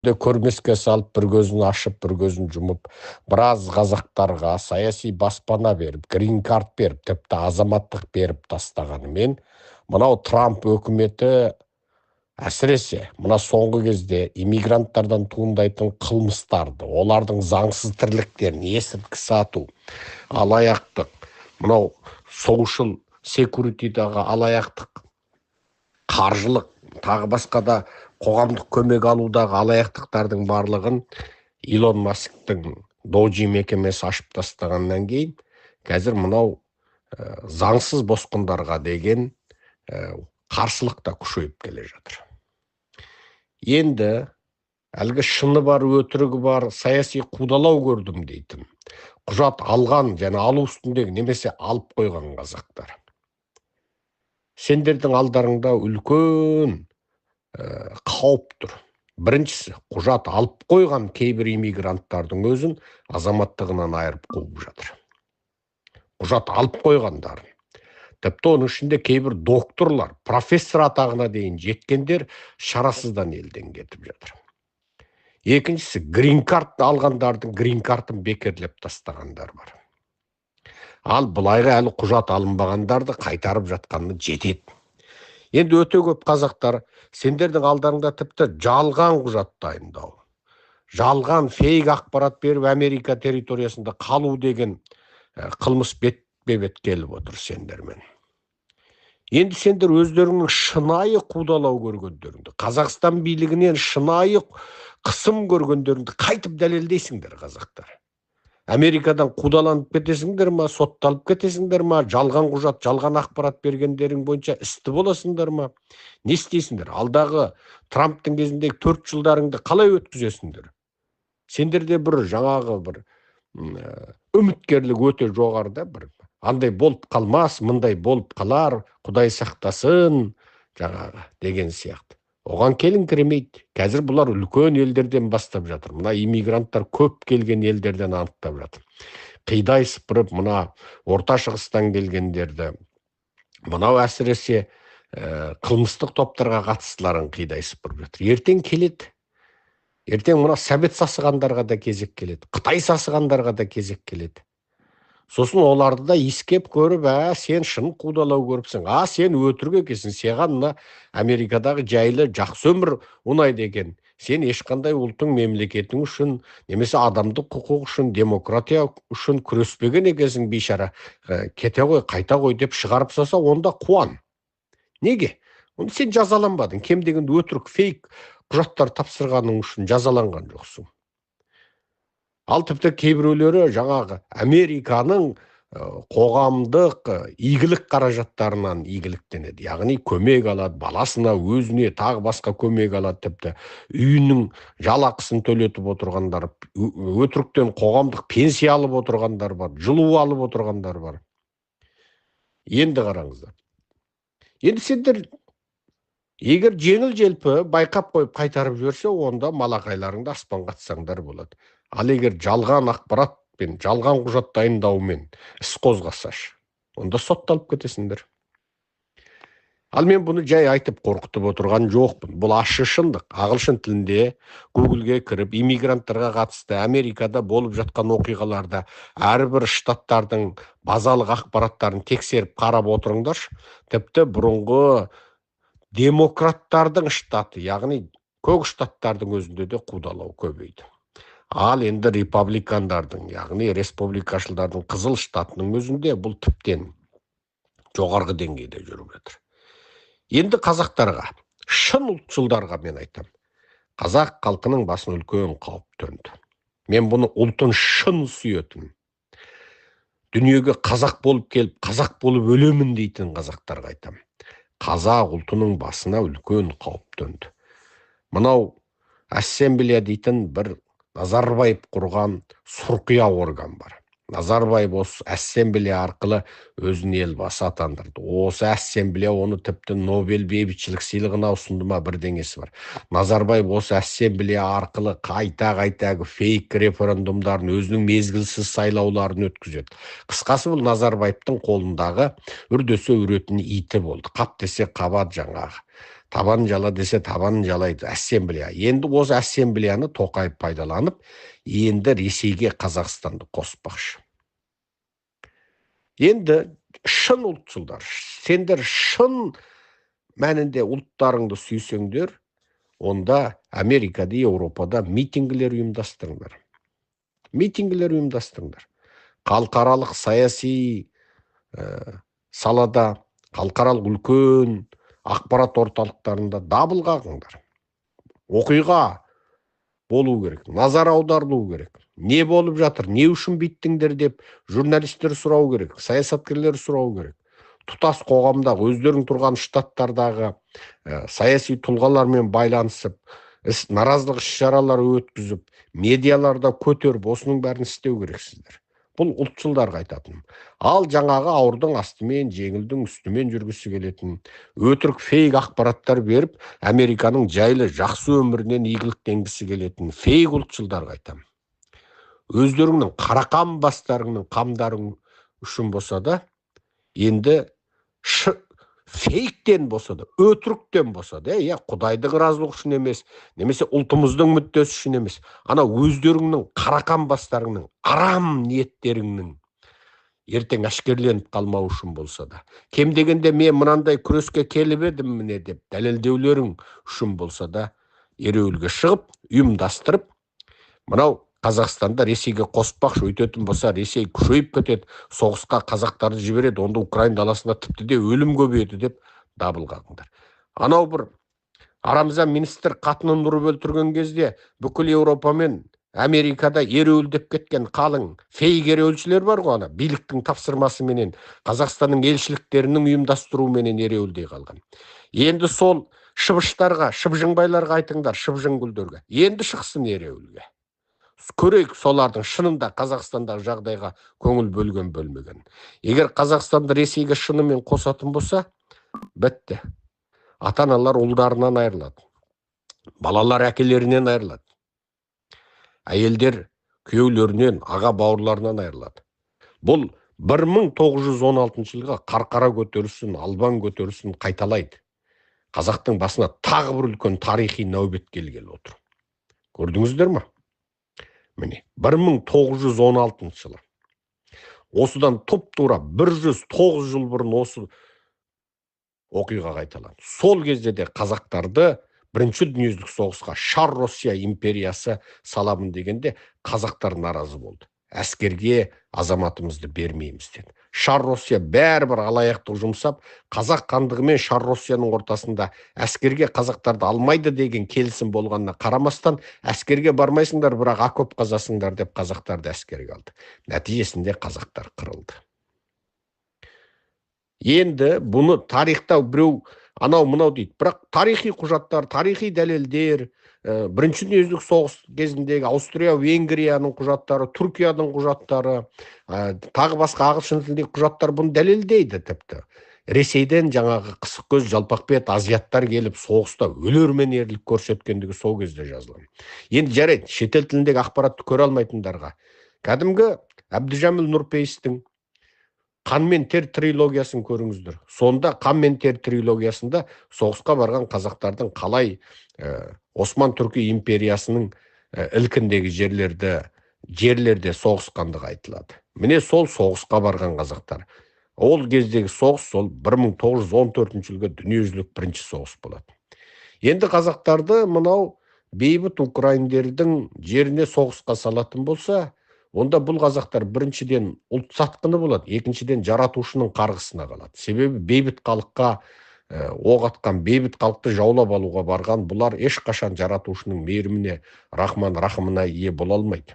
көрмеске салып, бір көзін ашып, бір көзін жұмып, біраз қазақтарға саяси баспана беріп, грин карт беріп, тіпті азаматтық беріп тастағанымен, мынау Трамп өкіметі әсіресе мына соңғы кезде иммигранттардан туындайтын қылмыстарды, олардың заңсыз тірліктерін, есірткі сату, алаяқтық, мынау social security'дағы алаяқтық, қаржылық, тағы басқа да қоғамдық көмек алудағы алаяқтықтардың барлығын Илон Масктың Доджи мекемесі ашып тастағаннан кейін, қазір мынау заңсыз босқындарға деген қарсылық та күшейіп келе жатыр. Енді әлгі шыны бар, өтірігі бар, саяси қудалау көрдім дейтін, құжат алған және алу үстіндегі немесе алып қойған қазақтар. Сендердің алдарыңда үлкен қауіп тұр. Біріншісі, құжат алып қойған кейбір иммигранттардың өзін азаматтығынан айырып қуып жатыр. Құжат алып қойғандарын. Тіпті оның ішінде кейбір докторлар, профессор атағына дейін жеткендер шарасыздан елден кетіп жатыр. Екіншісі, грин карт алғандардың грин картын бекерлеп тастағандар бар. Ал бұлайға әлі құжат алынбағандарды қайтарып жатқаны жетеді. Енді өте көп қазақтар сендердің алдарыңда тіпті жалған құжат дайындау, жалған фейк ақпарат беріп Америка территориясында қалу деген қылмыс бетпе-бет келіп отыр сендермен. Енді сендер өздеріңнің шынайы қудалау көргендеріңді, Қазақстан билігінен шынайы қысым көргендеріңді қайтып дәлелдейсіңдер қазақтар. Америкадан қудаланып кетесіңдер ма, сотталып кетесіңдер ма, жалған құжат, жалған ақпарат бергендерің бойынша істі боласыңдар ма? Не істейсіңдер? Алдағы Трамптың кезіндегі 4 жылдарыңды қалай өткізесіңдер? Сендерде бір жаңағы бір үміткерлік өте жоғарыда, бір андай болып қалмас, мындай болып қалар, Құдай сақтасын, жаңағы деген сияқты. Оған келін кіремейді. Қазір бұлар үлкен елдерден бастап жатыр. Мына иммигранттар көп келген елдерден анықтап жатыр. Қидай сыпырып, мына орта шығыстан келгендерді, мынау әсіресе қылмыстық топтарға қатыстыларын қидай сыпырып жатыр. Ертең келеді. Ертең мына сәбет сасығандарға да кезек келеді. Қытай сасығандарға да кезек келеді. Сосын оларды да искеп көріп, сен шын қудалау көріпсің, сен өтірік екенсің, саған мына Америкадағы жайлы жақсы өмір ұнайды екен. Сен ешқандай ұлтың, мемлекетің үшін, немесе адамдық құқық үшін, демократия үшін күреспеген екенсің, бейшара. Кете ғой, қайта ғой деп шығарып салса, онда қуан. Неге? Оны сен жазаланбадың. Кем дегенде өтірік, фейк құжаттар тапсырғаның үшін жазаланған жоқсың. Ал тіпті кейбіреулері жаңағы Американың қоғамдық игілік қаражаттарынан игіліктенеді. Яғни көмек алады, баласына, өзіне тағы басқа көмек алады, тіпті үйінің жалақысын төлетіп отырғандар, өтіріктен қоғамдық пенсия алып отырғандар бар, жылу алып отырғандар бар. Енді қараңыздар. Енді сендер егер жеңіл-желпі байқап қойып қайтарып жіберсе, онда малақайларыңды аспанға атсаңдар болады. Ал егер жалған ақпарат пен жалған құжат дайындаумен іс қозғасаш, онда сотталып кетесіңдер. Ал мен бұны жай айтып қорқытып отырған жоқпын. Бұл ащы шындық. Ағылшын тілінде Google-ге кіріп, иммигранттарға қатысты Америкада болып жатқан оқиғаларда әрбір штаттардың базалық ақпараттарын тексеріп қарап отырыңдар. Тіпті бұрынғы демократтардың штаты, яғни көк штаттардың өзінде де қудалау көбейді. Ал енді републикандардың, яғни республикашылдардың қызыл штатының өзінде бұл тіптен жоғарғы деңгейде жүріп жатыр. Енді қазақтарға, шын ұлтшылдарға мен айтам, қазақ халқының басын үлкен қауіп төнді. Мен бұны ұлтын шын сүйетін, дүниеге қазақ болып келіп, қазақ болып өлемін дейтін қазақтарға айтам. Қазақ ұлтының басына үлкен қауіп төнді. Мынау ассамблея дейтін бір Назарбаев құрған сұрқия орган бар. Назарбаев осы ассамблея арқылы өзін елбасы атандырды. Осы ассамблея оны тіпті Нобель бейбітшілік сыйлығына ұсынды ма, бірдеңесі бар. Назарбаев осы ассамблея арқылы қайта-қайта фейк референдумдарын, өзінің мезгілсіз сайлауларын өткізеді. Қысқасы бұл Назарбаевтың қолындағы үрдесе үретін иті болды. Қап десе қабат жаңағы. Табан жала десе табанын жалайды ассамблея. Енді осы ассамблеяны Тоқаев пайдаланып, енді Ресейге Қазақстанды қоспақшы. Енді шын ұлтшылдар, сендер шын мәнінде ұлттарыңды сүйсеңдер, онда Америкада, Еуропада митингілер ұйымдастырыңдар. Халықаралық саяси салада, халықаралық үлкен ақпарат орталықтарында дабыл қағыңдар. Оқиға болу керек, назар аударылу керек. Не болып жатыр, не үшін биттіңдер деп журналистер сұрау керек, саясаткерлер сұрау керек. Тұтас қоғамдағы, өздерің тұрған штаттардағы саяси тұлғалармен байланысып, наразылық іс-шаралар өткізіп, медиаларда көтеріп, осының бәрін істеу керексіздер. Бұл ұлтшылдарға айтатыным. Ал жаңағы ауырдың астымен, жеңілдің үстімен жүргісі келетін, өтірік фейк ақпараттар беріп, Американың жайлы жақсы өмірінен игіліктенгісі келетін фейк ұлтшылдарға айтамын. Өздеріңнің қарақан бастарыңның қамдарың үшін болса да, енді фейктен болса да, өтіріктен болса да, Құдайдың разылығы үшін емес, немесе ұлтымыздың мүддесі үшін емес, ана өздеріңнің қарақан бастарыңның, арам ниеттеріңнің ертең әшкерленіп қалмау үшін болса да, кем дегенде мен мынандай күреске келіп едім міне деп дәлелдеулерің үшін болса да, ереуілге шығып, ұйымдастырып, мынау Қазақстанда Ресейге қоспақшы, өйтетін болса Ресей күшейіп кетеді, соғысқа қазақтарды жібереді, онда Украин даласында тіпті де өлім көбейеді деп дабыл қағыңдар. Анау бір Арамзан министр қатынын ұрып өлтірген кезде бүкіл Еуропа мен Америкада ереуілдеп кеткен қалың фейк ереуілшілер бар ғой, ана биліктің тапсырмасыменен, Қазақстанның елшіліктерінің ұйымдастыруымен ереуілдей қалған. Енді сол шыбыштарға, шыбжыңбайларға айтыңдар, шыбжыңгүлдерге, енді шықсын ереуілге. Көрейік солардың шынында Қазақстандағы жағдайға көңіл бөлген бөлмеген. Егер Қазақстанды Ресейге шынымен қосатын болса, бітті. Ата-аналар ұлдарынан айырылады. Балалар әкелерінен айырылады. Әйелдер күйеулерінен, аға бауырларынан айырылады. Бұл 1916 жылға қарқара көтерілісін, албан көтерілісін қайталайды. Қазақтың басына тағы бір үлкен тарихи нәубет келгелі отыр. Көрдіңіздер ме? Міне, 1916 жылы. Осыдан тұп-тура 109 жыл бұрын осы оқиға қайталанды. Сол кезде де қазақтарды Бірінші дүниежүзілік соғысқа Шар Россия империясы саламын дегенде қазақтар наразы болды. Әскерге азаматымызды бермейміз деді. Шар Россия бәрібір алаяқтық жұмсап, қазақ хандығы мен Шар Россияның ортасында әскерге қазақтарды алмайды деген келісім болғанына қарамастан, әскерге бармайсыңдар, бірақ окоп қазасыңдар деп қазақтарды әскерге алды. Нәтижесінде қазақтар қырылды. Енді бұны тарихта біреу анау-мынау дейді. Бірақ тарихи құжаттар, тарихи дәлелдер, Бірінші дүниежүзілік соғыс кезіндегі Аустрия-Венгрияның құжаттары, Түркияның құжаттары, тағы басқа ағылшын тіліндегі құжаттар бұны дәлелдейді тіпті. Ресейден жаңағы қысық көз жалпақ бет азиаттар келіп соғыста өлермен ерлік көрсеткендігі сол кезде жазылған. Енді жарайды, шетел тіліндегі ақпаратты көре алмайтындарға кәдімгі Әбдіжәміл Нұрпейістің Қан мен тер трилогиясын көріңіздер. Сонда Қан мен тер трилогиясында соғысқа барған қазақтардың қалай Осман-Түркі империясының ілкіндегі жерлерде соғысқандығы айтылады. Міне сол соғысқа барған қазақтар. Ол кездегі соғыс сол 1914 жылғы дүниежүзілік бірінші соғыс болады. Енді қазақтарды мынау бейбіт украиндердің жеріне соғысқа салатын болса, онда бұл қазақтар біріншіден ұлт сатқыны болады, екіншіден жаратушының қарғысына қалады. Себебі бейбіт халыққа оқ атқан, бейбіт халықты жаулап алуға барған бұлар ешқашан жаратушының мейіріміне, рахымына ие бола алмайды.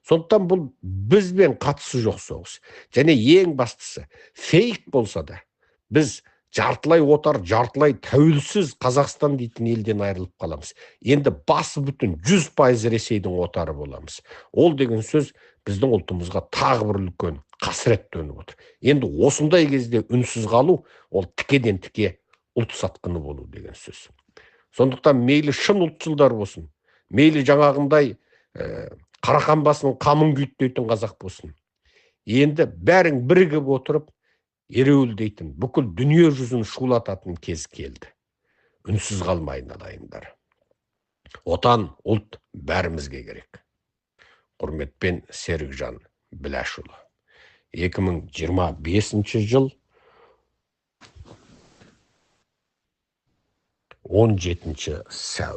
Сондықтан бұл бізбен қатысы жоқ соғыс. Және ең бастысы, фейк болса да, біз жартылай отар, жартылай тәуелсіз Қазақстан дейтін елден айырылып қаламыз. Енді басы бүтін 100% Ресейдің отары боламыз. Ол деген сөз біздің ұлтымызға тағы бір үлкен қасірет төніп отыр. Енді осындай кезде үнсіз қалу, ол тікеден тіке ұлт сатқыны болу деген сөз. Сондықтан мейлі шын ұлтшылдар болсын, мейлі жаңағындай қарақан басының қамын күйттейтін қазақ болсын. Енді бәрің бірігіп отырып, ереуілдейтін, бүкіл дүние жүзін шулататын кез келді. үнсіз қалмайын адайындар. Отан, ұлт бәрімізге керек. Құрметпен Серікжан Біләшұлы. 2025 жыл 17 сәуір.